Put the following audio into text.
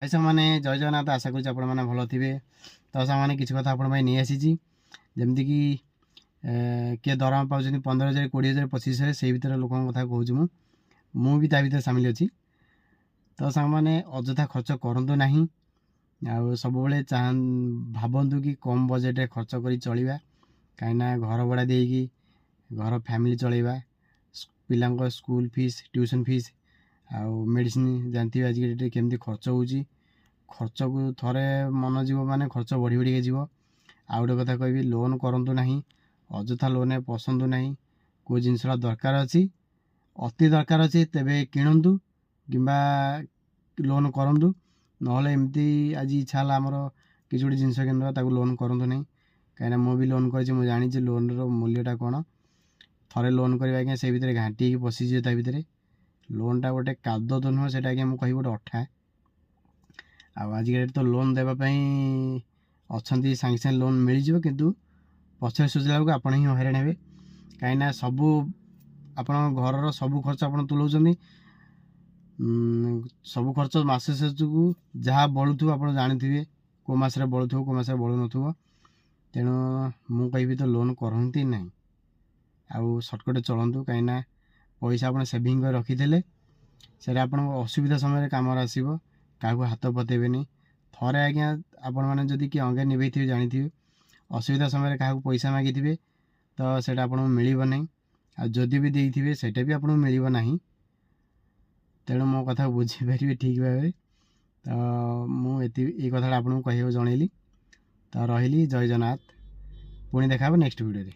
ଭାଇ ସାଙ୍ଗମାନେ ଜୟ ଜଗନ୍ନାଥ। ଆଶା କରୁଛି ଆପଣମାନେ ଭଲ ଥିବେ। ତ ସାଙ୍ଗମାନେ କିଛି କଥା ଆପଣଙ୍କ ପାଇଁ ନେଇ ଆସିଛି। ଯେମିତିକି କିଏ ଦରମା ପାଉଛନ୍ତି 15,000, 20,000, 25,000, ସେଇ ଭିତରେ ଲୋକଙ୍କ କଥା କହୁଛି। ମୁଁ ବି ତା ଭିତରେ ସାମିଲ ଅଛି। ତ ସାଙ୍ଗମାନେ ଅଯଥା ଖର୍ଚ୍ଚ କରନ୍ତୁ ନାହିଁ। ଆଉ ସବୁବେଳେ ଭାବନ୍ତୁ କି କମ୍ ବଜେଟ୍ରେ ଖର୍ଚ୍ଚ କରି ଚଳିବା। କାହିଁକିନା ଘର ଭଡ଼ା ଦେଇକି ଘର ଫ୍ୟାମିଲି ଚଳେଇବା, ପିଲାଙ୍କ ସ୍କୁଲ ଫିସ୍, ଟ୍ୟୁସନ୍ ଫିସ୍, ଆଉ ମେଡ଼ିସିନ ଜାଣିଥିବେ ଆଜିକା ଡେଟ୍ରେ କେମିତି ଖର୍ଚ୍ଚ ହେଉଛି। ଖର୍ଚ୍ଚକୁ ଥରେ ମନ ଯିବ ମାନେ ଖର୍ଚ୍ଚ ବଢ଼ି ବଢ଼ିକା ଯିବ। ଆଉ ଗୋଟେ କଥା କହିବି, ଲୋନ୍ କରନ୍ତୁ ନାହିଁ। ଅଯଥା ଲୋନ୍ରେ ପଶନ୍ତୁ ନାହିଁ। କେଉଁ ଜିନିଷଟା ଦରକାର ଅଛି, ଅତି ଦରକାର ଅଛି, ତେବେ କିଣନ୍ତୁ କିମ୍ବା ଲୋନ୍ କରନ୍ତୁ। ନହେଲେ ଏମିତି ଆଜି ଇଚ୍ଛା ହେଲା ଆମର କିଛି ଗୋଟେ ଜିନିଷ କିଣିଦେବା, ତାକୁ ଲୋନ୍ କରନ୍ତୁ ନାହିଁ। କାହିଁକିନା ମୁଁ ବି ଲୋନ୍ କରିଛି, ମୁଁ ଜାଣିଛି ଲୋନ୍ର ମୂଲ୍ୟଟା କ'ଣ। ଥରେ ଲୋନ୍ କରିବା ଆଜ୍ଞା ସେଇ ଭିତରେ ଘାଣ୍ଟି ହେଇକି ପଶିଯିବ। ତା ଭିତରେ ଲୋନ୍ଟା ଗୋଟେ କାଦ ତ ନୁହଁ, ସେଇଟା ଆଜ୍ଞା ମୁଁ କହିବି ଗୋଟେ ଅଠା। ଆଉ ଆଜିକା ତ ଲୋନ୍ ଦେବା ପାଇଁ ଅଛନ୍ତି, ସାଙ୍ଗେ ସାଙ୍ଗେ ଲୋନ୍ ମିଳିଯିବ, କିନ୍ତୁ ପଛରେ ସୁଝିଲା ବେଳକୁ ଆପଣ ହିଁ ହଇରାଣ ହେବେ। କାହିଁକିନା ଆପଣଙ୍କ ଘରର ସବୁ ଖର୍ଚ୍ଚ ଆପଣ ତୁଲାଉଛନ୍ତି। ସବୁ ଖର୍ଚ୍ଚ ମାସ ଶେଷକୁ ଯାହା ବଳୁଥିବ ଆପଣ ଜାଣିଥିବେ, କେଉଁ ମାସରେ ବଳୁଥିବ, କେଉଁ ମାସରେ ବଳୁନଥିବ। ତେଣୁ ମୁଁ କହିବି ତ ଲୋନ୍ କରନ୍ତି ନାହିଁ। ଆଉ ସର୍ଟକଟ୍ ଚଳନ୍ତୁ। କାହିଁକିନା ପଇସା ଆପଣ ସେଭିଂ କରି ରଖିଥିଲେ ସେଇଟା ଆପଣଙ୍କ ଅସୁବିଧା ସମୟରେ କାମରେ ଆସିବ। କାହାକୁ ହାତ ପତେଇବେନି। ଥରେ ଆଜ୍ଞା ଆପଣମାନେ ଯଦି କିଏ ଅଙ୍ଗେ ନିଭେଇଥିବେ, ଜାଣିଥିବେ, ଅସୁବିଧା ସମୟରେ କାହାକୁ ପଇସା ମାଗିଥିବେ ତ ସେଇଟା ଆପଣଙ୍କୁ ମିଳିବ ନାହିଁ। ଆଉ ଯଦି ବି ଦେଇଥିବେ ସେଇଟା ବି ଆପଣଙ୍କୁ ମିଳିବ ନାହିଁ। ତେଣୁ ମୋ କଥାକୁ ବୁଝିପାରିବେ ଠିକ୍ ଭାବରେ। ତ ମୁଁ ଏଇ କଥାଟା ଆପଣଙ୍କୁ କହିବାକୁ ଜଣେଇଲି। ତ ରହିଲି, ଜୟ ଜଗନ୍ନାଥ। ପୁଣି ଦେଖା ହେବ ନେକ୍ସଟ ଭିଡ଼ିଓରେ।